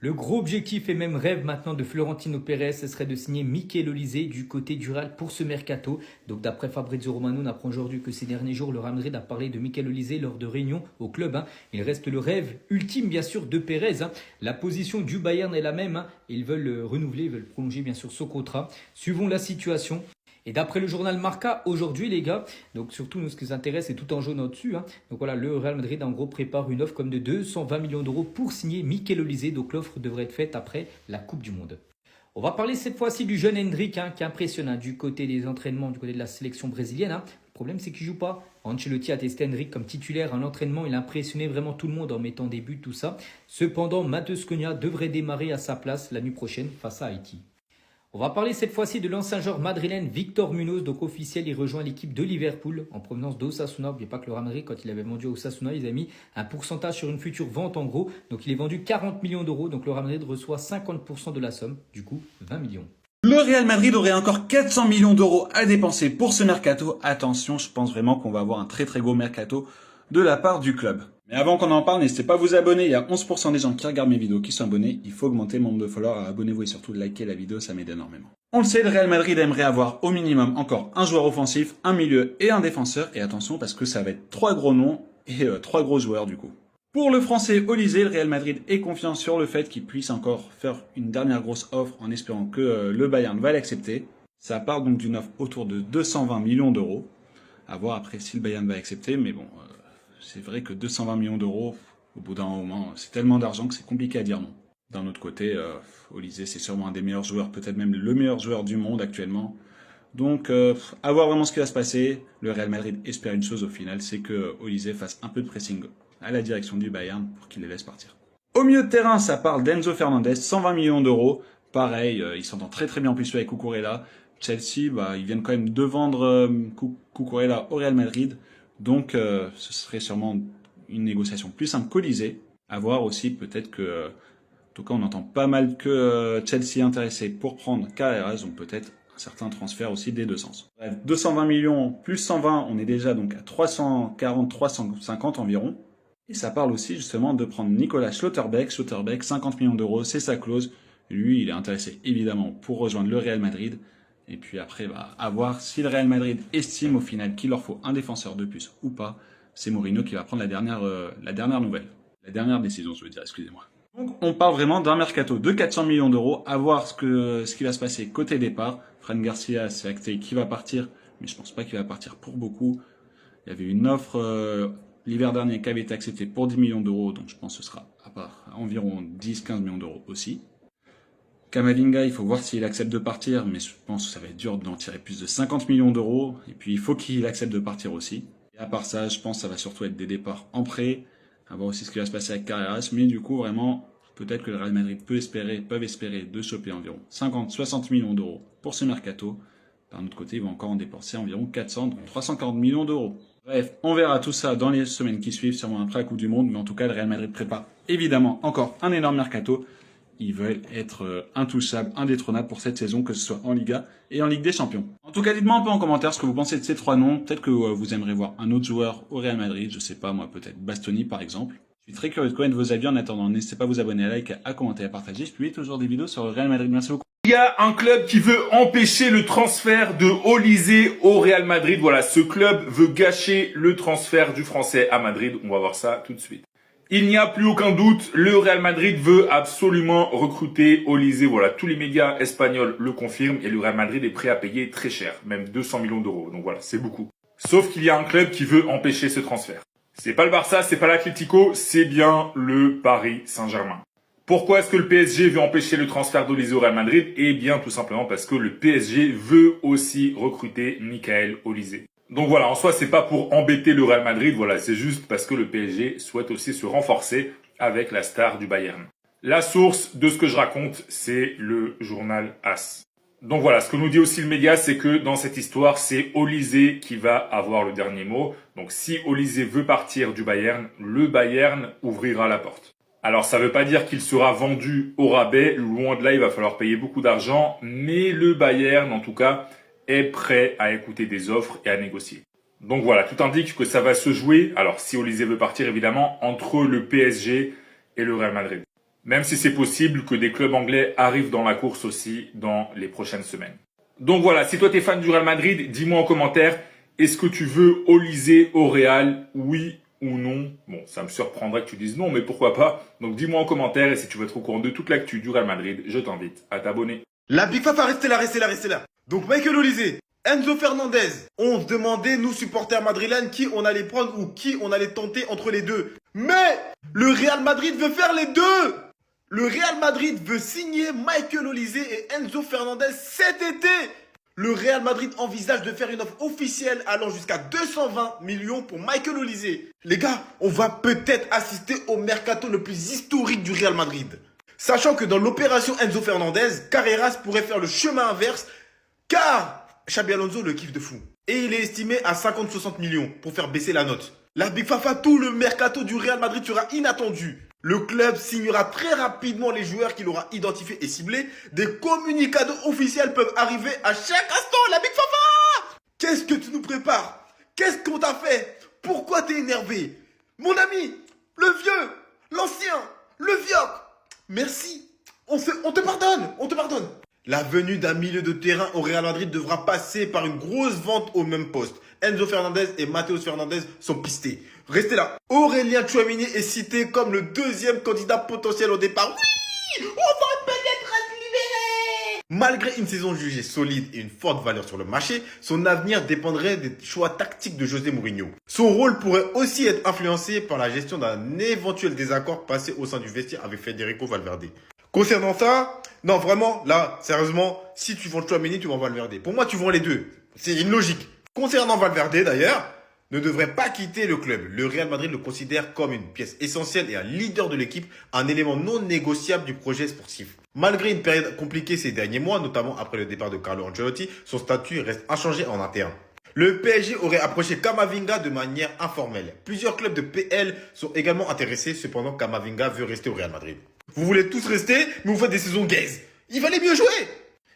Le gros objectif et même rêve maintenant de Florentino Pérez, ce serait de signer Mikel Olise du côté du Real pour ce mercato. Donc d'après Fabrizio Romano, on apprend aujourd'hui que ces derniers jours, le Real Madrid a parlé de Mikel Olise lors de réunions au club. Il reste le rêve ultime bien sûr de Pérez. La position du Bayern est la même. Ils veulent le renouveler, ils veulent prolonger bien sûr son contrat. Suivons la situation. Et d'après le journal Marca, aujourd'hui les gars, donc surtout nous ce qui nous intéresse c'est tout en jaune au-dessus. Donc voilà, le Real Madrid en gros prépare une offre comme de 220 millions d'euros pour signer Mikel Olise. Donc l'offre devrait être faite après la Coupe du Monde. On va parler cette fois-ci du jeune Endrick qui impressionne du côté des entraînements, du côté de la sélection brésilienne. Le problème c'est qu'il ne joue pas. Ancelotti a testé Endrick comme titulaire en entraînement. Il a impressionné vraiment tout le monde en mettant des buts, tout ça. Cependant, Matheus Cunha devrait démarrer à sa place la nuit prochaine face à Haïti. On va parler cette fois-ci de l'ancien joueur madrilène Victor Munoz, donc officiel, il rejoint l'équipe de Liverpool en provenance d'Osasuna. N'oubliez pas que le Real Madrid, quand il avait vendu à Osasuna, ils avaient mis un pourcentage sur une future vente en gros. Donc il est vendu 40 millions d'euros, donc le Real Madrid reçoit 50% de la somme, du coup 20 millions. Le Real Madrid aurait encore 400 millions d'euros à dépenser pour ce mercato. Attention, je pense vraiment qu'on va avoir un très gros mercato de la part du club. Mais avant qu'on en parle, n'hésitez pas à vous abonner. Il y a 11% des gens qui regardent mes vidéos qui sont abonnés. Il faut augmenter le nombre de followers. Abonnez-vous et surtout likez la vidéo, ça m'aide énormément. On le sait, le Real Madrid aimerait avoir au minimum encore un joueur offensif, un milieu et un défenseur. Et attention parce que ça va être 3 gros noms et 3 gros joueurs du coup. Pour le français Olise, le Real Madrid est confiant sur le fait qu'il puisse encore faire une dernière grosse offre en espérant que le Bayern va l'accepter. Ça part donc d'une offre autour de 220 millions d'euros. À voir après si le Bayern va accepter, mais bon, c'est vrai que 220 millions d'euros, au bout d'un moment, c'est tellement d'argent que c'est compliqué à dire non. D'un autre côté, Olise, c'est sûrement un des meilleurs joueurs, peut-être même le meilleur joueur du monde actuellement. Donc, à voir vraiment ce qui va se passer. Le Real Madrid espère une chose au final, c'est que Olise fasse un peu de pressing à la direction du Bayern pour qu'il les laisse partir. Au milieu de terrain, ça parle d'Enzo Fernandez, 120 millions d'euros. Pareil, il s'entend très bien en plus avec Cucurella. Chelsea, ils viennent quand même de vendre Cucurella au Real Madrid. Donc, ce serait sûrement une négociation plus simple qu'Olise. À voir aussi, peut-être que, en tout cas, on entend pas mal que Chelsea est intéressé pour prendre Carreras, donc peut-être un certain transfert aussi des deux sens. Bref, 220 millions plus 120, on est déjà donc à 340-350 environ. Et ça parle aussi justement de prendre Nicolas Schlotterbeck. Schlotterbeck, 50 millions d'euros, c'est sa clause. Lui, il est intéressé évidemment pour rejoindre le Real Madrid. Et puis après, à voir si le Real Madrid estime au final qu'il leur faut un défenseur de plus ou pas. C'est Mourinho qui va prendre la dernière nouvelle. La dernière décision, je veux dire, excusez-moi. Donc on parle vraiment d'un mercato de 400 millions d'euros. À voir ce qui va se passer côté départ. Fran Garcia, c'est acté qui va partir. Mais je pense pas qu'il va partir pour beaucoup. Il y avait une offre l'hiver dernier qui avait été acceptée pour 10 millions d'euros. Donc je pense que ce sera à environ 10-15 millions d'euros aussi. Kamavinga, il faut voir s'il accepte de partir, mais je pense que ça va être dur d'en tirer plus de 50 millions d'euros. Et puis il faut qu'il accepte de partir aussi. Et à part ça, je pense que ça va surtout être des départs en prêt. À voir aussi ce qui va se passer avec Carreras. Mais du coup, vraiment, peut-être que le Real Madrid peuvent espérer de choper environ 50-60 millions d'euros pour ce mercato. D'un autre côté, ils vont encore en dépenser environ 400, donc 340 millions d'euros. Bref, on verra tout ça dans les semaines qui suivent, sûrement après la Coupe du Monde. Mais en tout cas, le Real Madrid prépare évidemment encore un énorme mercato. Ils veulent être intouchables, indétrônables pour cette saison, que ce soit en Liga et en Ligue des Champions. En tout cas, dites-moi un peu en commentaire ce que vous pensez de ces 3 noms. Peut-être que vous aimeriez voir un autre joueur au Real Madrid, je sais pas moi, peut-être Bastoni par exemple. Je suis très curieux de connaître vos avis. En attendant, n'hésitez pas à vous abonner, à liker, à commenter, à partager. Je publie toujours des vidéos sur le Real Madrid. Merci beaucoup. Il y a un club qui veut empêcher le transfert de Olise au Real Madrid. Voilà, ce club veut gâcher le transfert du Français à Madrid. On va voir ça tout de suite. Il n'y a plus aucun doute, le Real Madrid veut absolument recruter Olise. Voilà, tous les médias espagnols le confirment et le Real Madrid est prêt à payer très cher, même 200 millions d'euros. Donc voilà, c'est beaucoup. Sauf qu'il y a un club qui veut empêcher ce transfert. C'est pas le Barça, c'est pas l'Atlético, c'est bien le Paris Saint-Germain. Pourquoi est-ce que le PSG veut empêcher le transfert d'Olise au Real Madrid? Eh bien, tout simplement parce que le PSG veut aussi recruter Michael Olise. Donc voilà, en soi, c'est pas pour embêter le Real Madrid, voilà, c'est juste parce que le PSG souhaite aussi se renforcer avec la star du Bayern. La source de ce que je raconte, c'est le journal AS. Donc voilà, ce que nous dit aussi le média, c'est que dans cette histoire, c'est Olise qui va avoir le dernier mot. Donc si Olise veut partir du Bayern, le Bayern ouvrira la porte. Alors ça veut pas dire qu'il sera vendu au rabais, loin de là, il va falloir payer beaucoup d'argent, mais le Bayern, en tout cas, est prêt à écouter des offres et à négocier. Donc voilà, tout indique que ça va se jouer, alors si Olise veut partir évidemment, entre le PSG et le Real Madrid. Même si c'est possible que des clubs anglais arrivent dans la course aussi dans les prochaines semaines. Donc voilà, si toi t'es fan du Real Madrid, dis-moi en commentaire, est-ce que tu veux Olise au Real, oui ou non? Bon, ça me surprendrait que tu dises non, mais pourquoi pas? Donc dis-moi en commentaire, et si tu veux être au courant de toute l'actu du Real Madrid, je t'invite à t'abonner. La Big Fafa, restez là. Donc Michael Olise, Enzo Fernandez, on se demandait, nous supporters madrilènes, qui on allait prendre ou qui on allait tenter entre les deux. Mais le Real Madrid veut faire les deux. Le Real Madrid veut signer Michael Olise et Enzo Fernandez cet été. Le Real Madrid envisage de faire une offre officielle allant jusqu'à 220 millions pour Michael Olise. Les gars, on va peut-être assister au mercato le plus historique du Real Madrid. Sachant que dans l'opération Enzo Fernandez, Carreras pourrait faire le chemin inverse car Xabi Alonso le kiffe de fou. Et il est estimé à 50-60 millions pour faire baisser la note. La Big Fafa, tout le mercato du Real Madrid sera inattendu. Le club signera très rapidement les joueurs qu'il aura identifiés et ciblés. Des communicados officiels peuvent arriver à chaque instant. La Big Fafa! Qu'est-ce que tu nous prépares? Qu'est-ce qu'on t'a fait? Pourquoi t'es énervé? Mon ami, le vieux, l'ancien, le vioc. Merci. On te pardonne. La venue d'un milieu de terrain au Real Madrid devra passer par une grosse vente au même poste. Enzo Fernandez et Matheus Fernandez sont pistés. Restez là. Aurélien Tchouaméni est cité comme le deuxième candidat potentiel au départ. Oui, on va peut-être être libéré. Malgré une saison jugée solide et une forte valeur sur le marché, son avenir dépendrait des choix tactiques de José Mourinho. Son rôle pourrait aussi être influencé par la gestion d'un éventuel désaccord passé au sein du vestiaire avec Federico Valverde. Concernant ça, non vraiment, là, sérieusement, si tu vends Tchouaméni, tu vends Valverde. Pour moi, tu vends les deux. C'est une logique. Concernant Valverde d'ailleurs, ne devrait pas quitter le club. Le Real Madrid le considère comme une pièce essentielle et un leader de l'équipe, un élément non négociable du projet sportif. Malgré une période compliquée ces derniers mois, notamment après le départ de Carlo Ancelotti, son statut reste inchangé en interne. Le PSG aurait approché Camavinga de manière informelle. Plusieurs clubs de PL sont également intéressés, cependant Camavinga veut rester au Real Madrid. Vous voulez tous rester, mais vous faites des saisons gaze. Il fallait mieux jouer.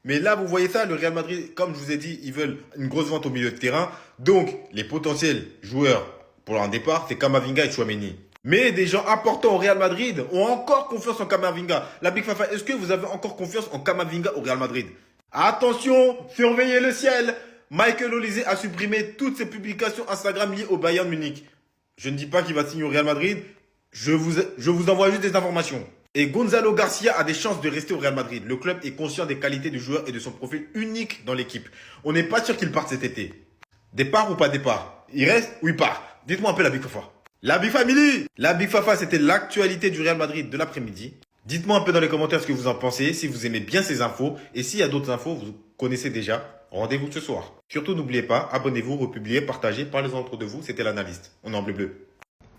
Mais là, vous voyez ça, le Real Madrid, comme je vous ai dit, ils veulent une grosse vente au milieu de terrain. Donc, les potentiels joueurs pour un départ, c'est Camavinga et Tchouaméni. Mais des gens importants au Real Madrid ont encore confiance en Camavinga. La Big Fafa, est-ce que vous avez encore confiance en Camavinga au Real Madrid? Attention, surveillez le ciel. Michael Olise a supprimé toutes ses publications Instagram liées au Bayern Munich. Je ne dis pas qu'il va signer au Real Madrid. Je vous envoie juste des informations. Et Gonzalo Garcia a des chances de rester au Real Madrid. Le club est conscient des qualités du joueur et de son profil unique dans l'équipe. On n'est pas sûr qu'il parte cet été. Départ ou pas départ? Il reste ou il part? Dites-moi un peu la Big Fafa. La Big Family! La Big Fafa, c'était l'actualité du Real Madrid de l'après-midi. Dites-moi un peu dans les commentaires ce que vous en pensez, si vous aimez bien ces infos. Et s'il y a d'autres infos, vous connaissez déjà, rendez-vous ce soir. Surtout, n'oubliez pas, abonnez-vous, republiez, partagez, parlez entre de vous. C'était l'analyste. On est en bleu.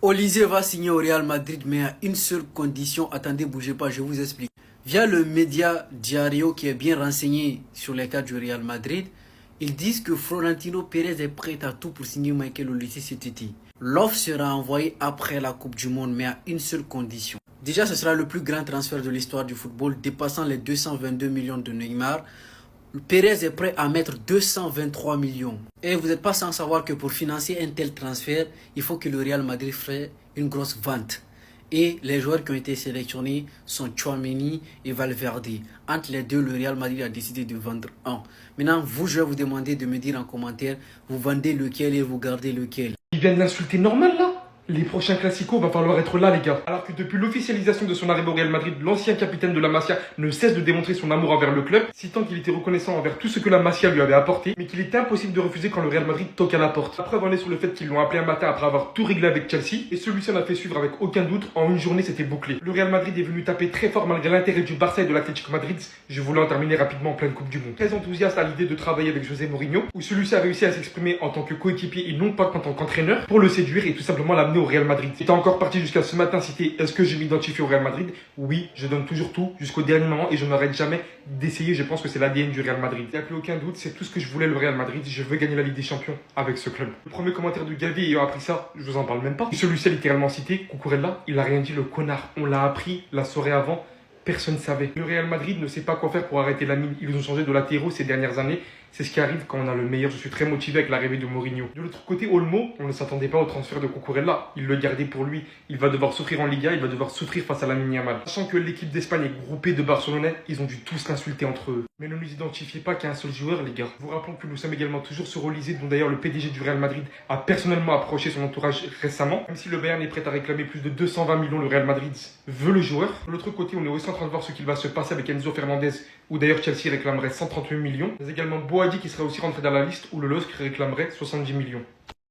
Olise va signer au Real Madrid, mais à une seule condition. Attendez, bougez pas, je vous explique. Via le média Diario, qui est bien renseigné sur les cas du Real Madrid, ils disent que Florentino Pérez est prêt à tout pour signer Michael Olise cet été. L'offre sera envoyée après la Coupe du Monde, mais à une seule condition. Déjà, ce sera le plus grand transfert de l'histoire du football, dépassant les 222 millions de Neymar. Pérez est prêt à mettre 223 millions. Et vous n'êtes pas sans savoir que pour financer un tel transfert, il faut que le Real Madrid fasse une grosse vente. Et les joueurs qui ont été sélectionnés sont Tchouaméni et Valverde. Entre les deux, le Real Madrid a décidé de vendre un. Maintenant, vous, je vais vous demander de me dire en commentaire, vous vendez lequel et vous gardez lequel. Il vient de l'insulter normal là. Les prochains classicos, va falloir être là les gars. Alors que depuis l'officialisation de son arrivée au Real Madrid, l'ancien capitaine de la Masia ne cesse de démontrer son amour envers le club, citant qu'il était reconnaissant envers tout ce que la Masia lui avait apporté, mais qu'il était impossible de refuser quand le Real Madrid toque à la porte. La preuve en est sur le fait qu'ils l'ont appelé un matin après avoir tout réglé avec Chelsea, et celui-ci en a fait suivre avec aucun doute, en une journée c'était bouclé. Le Real Madrid est venu taper très fort malgré l'intérêt du Barça et de l'Atlético Madrid. Je voulais en terminer rapidement en pleine Coupe du Monde. Très enthousiaste à l'idée de travailler avec José Mourinho, où celui-ci a réussi à s'exprimer en tant que coéquipier et non pas en tant qu'entraîneur, pour le séduire et tout simplement l'amener au Real Madrid. Encore parti jusqu'à ce matin cité, est-ce que je m'identifie au Real Madrid? Oui, je donne toujours tout jusqu'au dernier moment et je n'arrête jamais d'essayer. Je pense que c'est l'ADN du Real Madrid. Il n'y a plus aucun doute, c'est tout ce que je voulais le Real Madrid. Je veux gagner la Ligue des Champions avec ce club. Le premier commentaire de Gavi ayant appris ça, je vous en parle même pas. Celui-ci a littéralement cité, Cucurella, il a rien dit le connard. On l'a appris la soirée avant. Personne ne savait. Le Real Madrid ne sait pas quoi faire pour arrêter la mine. Ils ont changé de latéraux ces dernières années C'est ce qui arrive quand on a le meilleur. Je suis très motivé avec l'arrivée de Mourinho. De l'autre côté, Olmo, on ne s'attendait pas au transfert de Cucurella. Il le gardait pour lui. Il va devoir souffrir en Liga, il va devoir souffrir face à Lamine Yamal. Sachant que l'équipe d'Espagne est groupée de Barcelonais, ils ont dû tous l'insulter entre eux. Mais ne nous identifiez pas qu'à un seul joueur, les gars. Vous rappelons que nous sommes également toujours sur Olysée, dont d'ailleurs le PDG du Real Madrid a personnellement approché son entourage récemment. Même si le Bayern est prêt à réclamer plus de 220 millions, le Real Madrid veut le joueur. De l'autre côté, on est aussi en train de voir ce qu'il va se passer avec Enzo Fernandez, où d'ailleurs Chelsea réclamerait 138 millions. Mais également Boadi qui serait aussi rentré dans la liste, où le LOSC réclamerait 70 millions.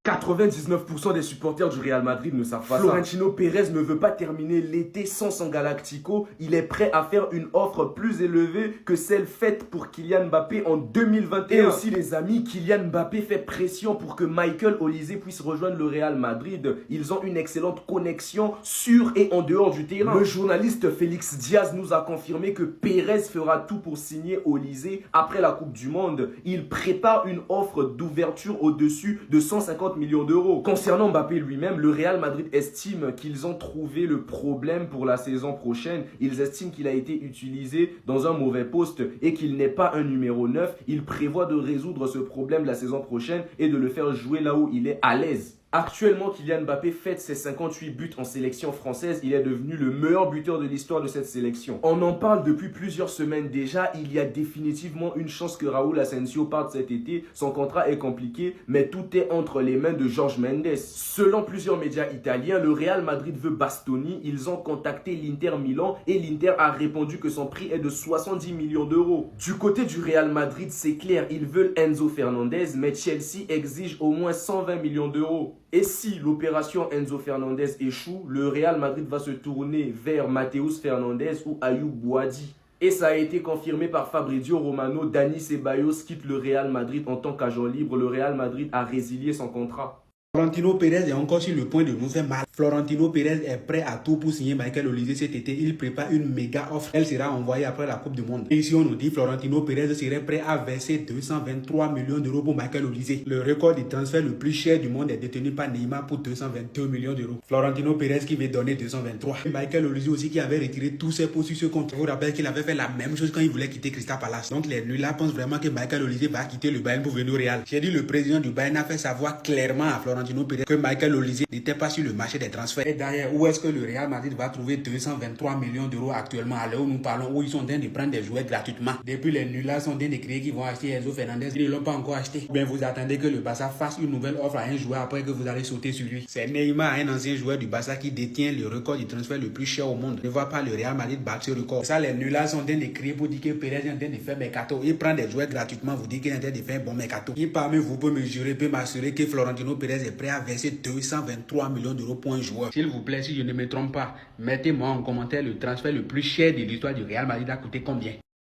99% des supporters du Real Madrid ne savent pas ça. Florentino Pérez ne veut pas terminer l'été sans son Galactico. Il est prêt à faire une offre plus élevée que celle faite pour Kylian Mbappé en 2021. Et aussi les amis, Kylian Mbappé fait pression pour que Michael Olise puisse rejoindre le Real Madrid. Ils ont une excellente connexion sur et en dehors du terrain. Le journaliste Félix Diaz nous a confirmé que Pérez fera tout pour signer Olise après la Coupe du Monde. Il prépare une offre d'ouverture au-dessus de 150 millions d'euros. Concernant Mbappé lui-même, le Real Madrid estime qu'ils ont trouvé le problème pour la saison prochaine. Ils estiment qu'il a été utilisé dans un mauvais poste et qu'il n'est pas un numéro 9. Ils prévoient de résoudre ce problème la saison prochaine et de le faire jouer là où il est à l'aise. Actuellement, Kylian Mbappé fête ses 58 buts en sélection française. Il est devenu le meilleur buteur de l'histoire de cette sélection. On en parle depuis plusieurs semaines déjà. Il y a définitivement une chance que Raúl Asensio parte cet été. Son contrat est compliqué, mais tout est entre les mains de Jorge Mendes. Selon plusieurs médias italiens, le Real Madrid veut Bastoni. Ils ont contacté l'Inter Milan et l'Inter a répondu que son prix est de 70 millions d'euros. Du côté du Real Madrid, c'est clair, ils veulent Enzo Fernandez, mais Chelsea exige au moins 120 millions d'euros. Et si l'opération Enzo Fernandez échoue, le Real Madrid va se tourner vers Matheus Fernandez ou Ayoub Boadi. Et ça a été confirmé par Fabrizio Romano. Dani Ceballos quitte le Real Madrid en tant qu'agent libre. Le Real Madrid a résilié son contrat. Florentino Pérez est encore sur le point de nous faire mal. Florentino Pérez est prêt à tout pour signer Michael Olise cet été. Il prépare une méga offre. Elle sera envoyée après la Coupe du Monde. Et ici, on nous dit Florentino Pérez serait prêt à verser 223 millions d'euros pour Michael Olise. Le record du transfert le plus cher du monde est détenu par Neymar pour 222 millions d'euros. Florentino Pérez qui veut donner 223. Et Michael Olise aussi qui avait retiré tous ses posts sur ce compte. Je vous rappelle qu'il avait fait la même chose quand il voulait quitter Crystal Palace. Donc les nuls-là pensent vraiment que Michael Olise va quitter le Bayern pour venir au Real. J'ai dit le président du Bayern a fait savoir clairement à Florentino Pérez que Michael Olise n'était pas sur le marché des transferts. Et d'ailleurs, où est-ce que le Real Madrid va trouver 223 millions d'euros actuellement à l'heure où nous parlons, où ils sont en train de prendre des joueurs gratuitement? Depuis les nuls-là sont en train de crier qu'ils vont acheter Enzo Fernandez, ils ne l'ont pas encore acheté. Ou bien vous attendez que le Barça fasse une nouvelle offre à un joueur après que vous allez sauter sur lui. C'est Neymar, un ancien joueur du Barça qui détient le record du transfert le plus cher au monde. Ne voit pas le Real Madrid battre ce record. Ça, les nuls-là sont en train de crier pour dire que Pérez est en train de faire mercato. Il prend des joueurs gratuitement, vous dit qu'il est en train de faire un bon mercato. Qui parmi vous peut me jurer, peut m'assurer que Florentino Pérez est prêt à verser 223 millions d'euros pour un joueur? S'il vous plaît, si je ne me trompe pas, mettez-moi en commentaire le transfert le plus cher de l'histoire du Real Madrid a coûté combien?